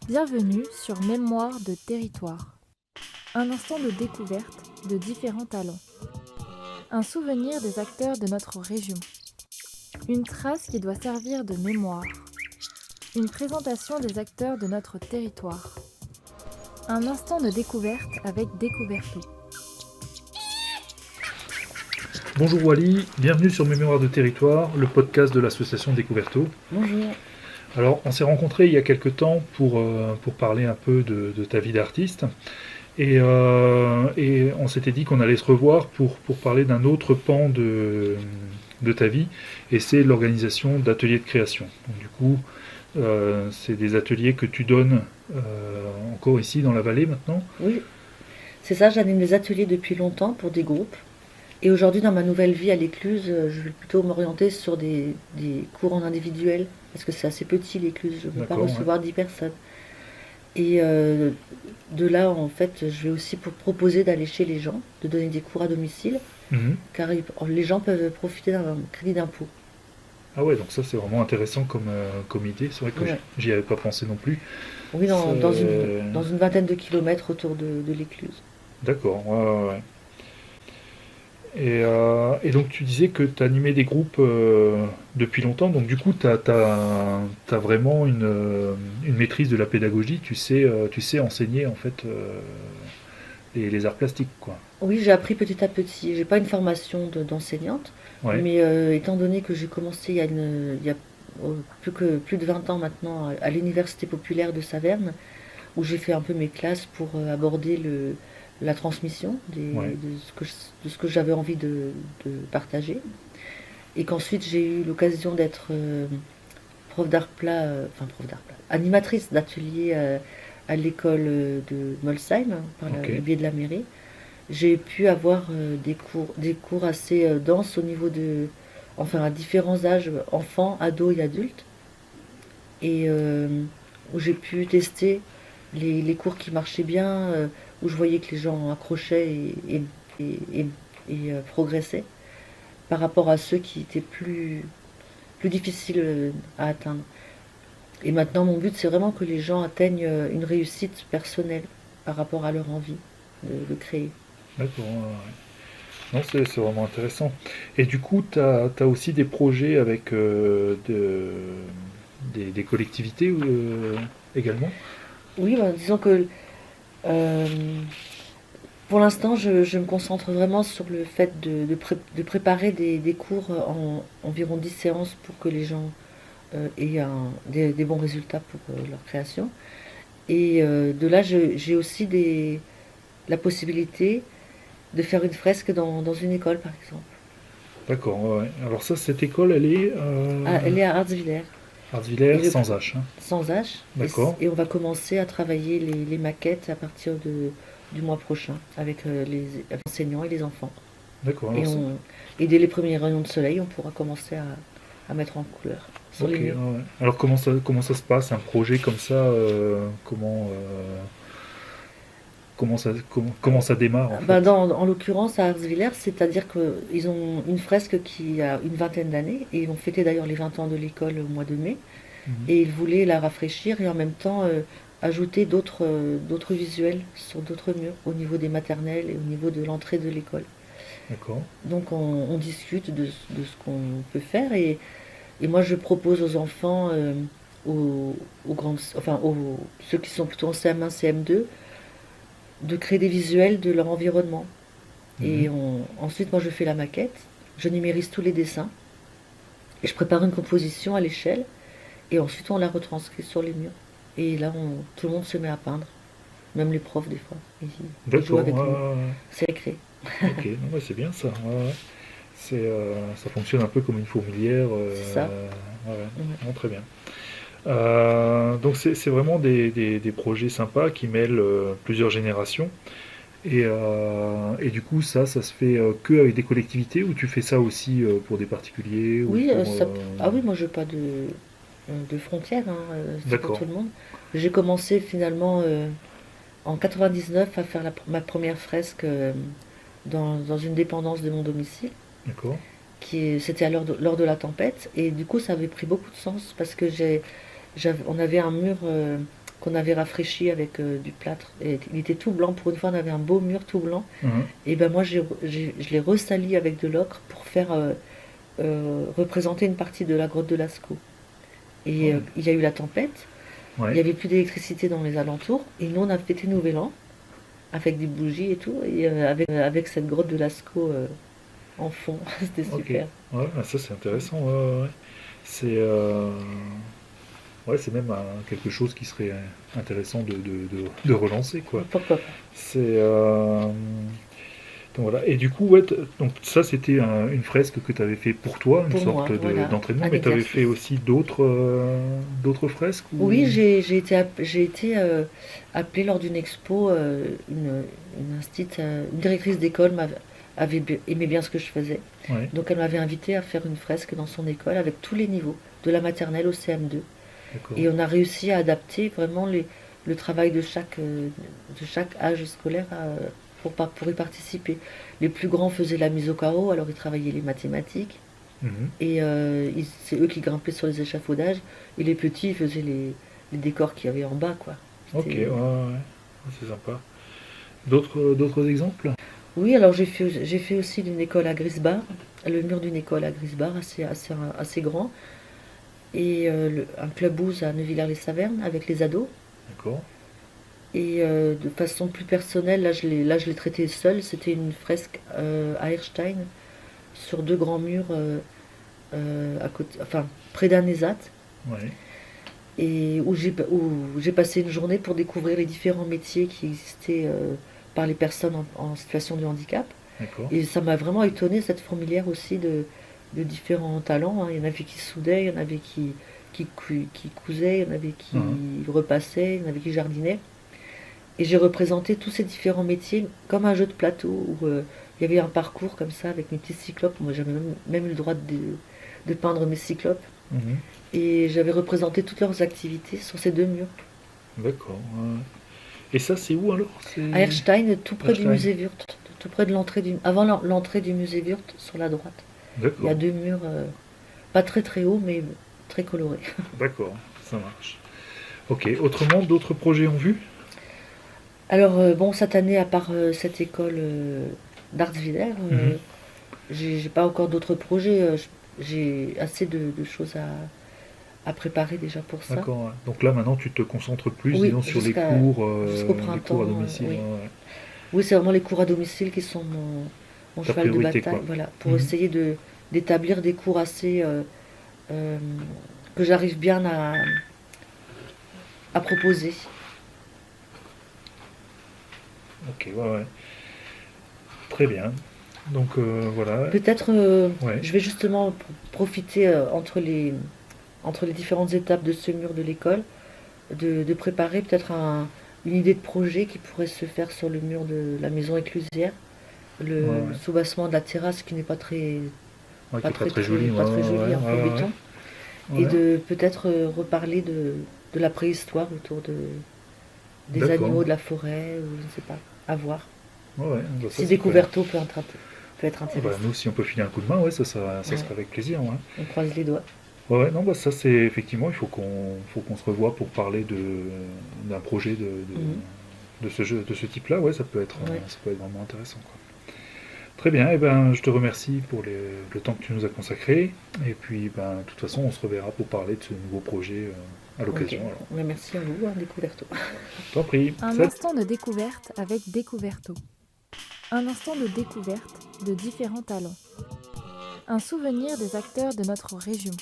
Bienvenue sur Mémoire de territoire. Un instant de découverte de différents talents. Un souvenir des acteurs de notre région. Une trace qui doit servir de mémoire. Une présentation des acteurs de notre territoire. Un instant de découverte avec Découverto. Bonjour Wally, bienvenue sur Mémoire de territoire, le podcast de l'association Découverto. Bonjour. Alors, on s'est rencontrés il y a quelques temps pour parler un peu de ta vie d'artiste. Et on s'était dit qu'on allait se revoir pour parler d'un autre pan de ta vie, et c'est l'organisation d'ateliers de création. Donc, du coup, c'est des ateliers que tu donnes encore ici dans la vallée maintenant. Oui, c'est ça, j'anime des ateliers depuis longtemps pour des groupes. Et aujourd'hui, dans ma nouvelle vie à l'Écluse, je vais plutôt m'orienter sur des cours en individuel, parce que c'est assez petit l'Écluse, je ne peux pas D'accord, recevoir 10 personnes. Et de là, en fait, je vais aussi proposer d'aller chez les gens, de donner des cours à domicile, Mhm. car les gens peuvent profiter d'un crédit d'impôt. Ah ouais, donc ça c'est vraiment intéressant comme idée. C'est vrai que Ouais. j'y avais pas pensé non plus. Oui, dans C'est- une vingtaine de kilomètres autour de l'Écluse. D'accord, ouais, ouais, ouais. Et donc tu disais que tu animais des groupes depuis longtemps, donc du coup tu as vraiment une maîtrise de la pédagogie, tu sais enseigner en fait les arts plastiques, quoi. Oui, j'ai appris petit à petit. J'ai pas une formation d'enseignante, Ouais, mais étant donné que j'ai commencé il y a plus de 20 ans maintenant à l'Université populaire de Saverne, où j'ai fait un peu mes classes pour aborder la transmission ouais, de ce que j'avais envie de partager. Et qu'ensuite j'ai eu l'occasion d'être prof d'art plat, animatrice d'atelier à l'école de Molsheim, par le ok, biais de la mairie. J'ai pu avoir des cours assez denses au niveau enfin à différents âges, enfants, ados et adultes, et où j'ai pu tester les cours qui marchaient bien, où je voyais que les gens accrochaient et, et- et progressaient par rapport à ceux qui étaient plus difficiles à atteindre. Et maintenant, mon but, c'est vraiment que les gens atteignent une réussite personnelle par rapport à leur envie de créer. d'accord, ouais, ouais. Non, c'est vraiment intéressant. Et du coup, tu as aussi des projets avec des collectivités également? Oui, ben, disons que euh, pour l'instant, je me concentre vraiment sur le fait de préparer des cours en environ 10 séances pour que les gens aient des bons résultats pour leur création. Et de là, j'ai aussi la possibilité de faire une fresque dans une école, par exemple. D'accord, ouais, ouais. Alors ça, cette école, elle est Ah, elle est à Artsviller, Artvillers et sans H, hein. sans H, D'accord, et on va commencer à travailler les maquettes à partir du mois prochain avec les enseignants et les enfants. d'accord. Et, Alors ça, et dès les premiers rayons de soleil, on pourra commencer à mettre en couleur sur ok, les ouais, murs. ouais. Alors comment ça se passe, un projet comme ça, comment ça démarre en Ben, fait? en l'occurrence, à Artsviller, c'est-à-dire qu'ils ont une fresque qui a une vingtaine d'années, et ils vont fêter d'ailleurs les 20 ans de l'école au mois de mai, Mhm. et ils voulaient la rafraîchir et en même temps ajouter d'autres visuels sur d'autres murs, au niveau des maternelles et au niveau de l'entrée de l'école. D'accord, Donc on discute de ce qu'on peut faire, et moi je propose aux enfants, ceux qui sont plutôt en CM1, CM2, de créer des visuels de leur environnement. mhm. Et ensuite, moi, je fais la maquette, je numérise tous les dessins, et je prépare une composition à l'échelle, et ensuite on la retranscrit sur les murs. Et là, tout le monde se met à peindre, même les profs des fois. Ils jouent D'accord, avec ouais, nous. ouais, C'est récré. ouais. Ok, non, ouais, c'est bien ça. Ouais, ouais. Ça fonctionne un peu comme une fourmilière. C'est ça. Ouais, ouais. Ouais. Non, très bien. Donc c'est vraiment des projets sympas qui mêlent plusieurs générations. Et du coup, ça se fait que avec des collectivités, ou tu fais ça aussi pour des particuliers ou Oui, pour... ah oui, moi, je n'ai pas de frontières, hein, c'est pour tout D'accord, le monde. J'ai commencé finalement en 99 à faire ma première fresque dans une dépendance de mon domicile. d'accord. C'était lors de la tempête, et du coup ça avait pris beaucoup de sens parce que on avait un mur qu'on avait rafraîchi avec du plâtre. Et il était tout blanc. Pour une fois, on avait un beau mur tout blanc. Mhm. Et ben moi, je l'ai ressali avec de l'ocre pour faire représenter une partie de la grotte de Lascaux. Et Ouais. il y a eu la tempête. Il n'y Ouais. avait plus d'électricité dans les alentours. Et nous, on a fêté Nouvel An avec des bougies et tout. Et avec cette grotte de Lascaux en fond. C'était Ok. super. Ouais, ah, ça c'est intéressant. Ouais, ouais, ouais. C'est ouais, c'est même quelque chose qui serait intéressant de relancer, quoi. Pourquoi pas? C'est donc voilà. Et du coup, ouais, donc ça c'était une fresque que tu avais fait pour toi, une Pour moi, sorte voilà, d'entraînement, un mais tu avais fait exercice. aussi d'autres fresques Oui, ou... j'ai été appelée lors d'une expo, une directrice d'école aimé bien ce que je faisais. Ouais, Donc elle m'avait invitée à faire une fresque dans son école avec tous les niveaux, de la maternelle au CM2. d'accord. Et on a réussi à adapter vraiment le travail de chaque âge scolaire pour y participer. Les plus grands faisaient la mise au carreau, alors ils travaillaient les mathématiques. Mhm. Et c'est eux qui grimpaient sur les échafaudages. Et les petits, ils faisaient les décors qu'il y avait en bas, quoi. Ok, ouais, C'était... ouais, ouais. C'est sympa. D'autres exemples? Oui, alors j'ai fait aussi d'une école à Grisbar, le mur d'une école à Grisbar, assez grand. Et un clubhouse à Neuvillers-les-Savernes avec les ados. D'accord. Et de façon plus personnelle, là, je l'ai traité seule. C'était une fresque à Erstein sur deux grands murs à côté, enfin, près d'Annezat. Ouais, Et où j'ai passé une journée pour découvrir les différents métiers qui existaient par les personnes en situation de handicap. d'accord. Et ça m'a vraiment étonné cette fourmilière aussi de différents talents, hein. Il y en avait qui soudaient, il y en avait qui cousaient, il y en avait qui Mhm. repassaient, il y en avait qui jardinaient. Et j'ai représenté tous ces différents métiers comme un jeu de plateau où il y avait un parcours comme ça avec mes petits cyclopes. Moi j'avais même eu le droit de peindre mes cyclopes. Mhm. Et j'avais représenté toutes leurs activités sur ces deux murs. D'accord. Ouais. Et ça, c'est où alors? À C'est Erstein, tout près du Einstein. musée Wurth, tout près de avant l'entrée du musée Wurth, sur la droite. Il y a D'accord. deux murs, pas très très hauts, mais très colorés. D'accord, ça marche. Ok. Autrement, d'autres projets en vue? Alors, bon, cette année, à part cette école d'Artsviller, Mhm. j'ai pas encore d'autres projets. J'ai assez de choses à préparer déjà pour ça. D'accord. Ouais. Donc là, maintenant, tu te concentres plus, Oui, disons, sur jusqu'au les cours à printemps, domicile. oui. Ouais, ouais. Oui, c'est vraiment les cours à domicile qui sont mon Ta cheval de priorité, bataille, quoi. voilà, pour Mhm. essayer d'établir des cours assez euh, que j'arrive bien à proposer. Ok, ouais, ouais. Très bien. Donc voilà. Peut-être, Ouais. je vais justement profiter entre les différentes étapes de ce mur de l'école, de préparer peut-être une idée de projet qui pourrait se faire sur le mur de la maison éclusière, Ouais, le ouais. soubassement de la terrasse qui n'est Ouais, qui est pas très joli. Ouais, pas très ouais, joli, ouais, un peu ouais, béton, ouais. et Ouais. de peut-être reparler de la préhistoire autour des D'accord. animaux de la forêt, ou je ne sais pas, à voir. Ouais, ouais. Bah, Si Découverto peut être ah bah, intéressant. nous, si on peut filer un coup de main, ouais, ça Ouais, sera avec plaisir. Ouais. on croise les doigts. Ouais, ouais, non, bah ça c'est effectivement, il faut qu'on se revoie pour parler d'un projet Mhm. de ce jeu, de ce type-là. Ouais, Ouais. ça peut être vraiment intéressant, quoi. Très bien, et ben, je te remercie pour le temps que tu nous as consacré. Et puis, ben, de toute façon, on se reverra pour parler de ce nouveau projet à Ok. l'occasion. Alors, Mais merci à vous, hein, Découverto. t'en prie. Un Salut. instant de découverte avec Découverto. Un instant de découverte de différents talents. Un souvenir des acteurs de notre région.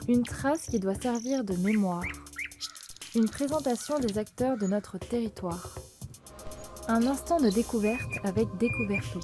Une trace qui doit servir de mémoire. Une présentation des acteurs de notre territoire. Un instant de découverte avec Découverto.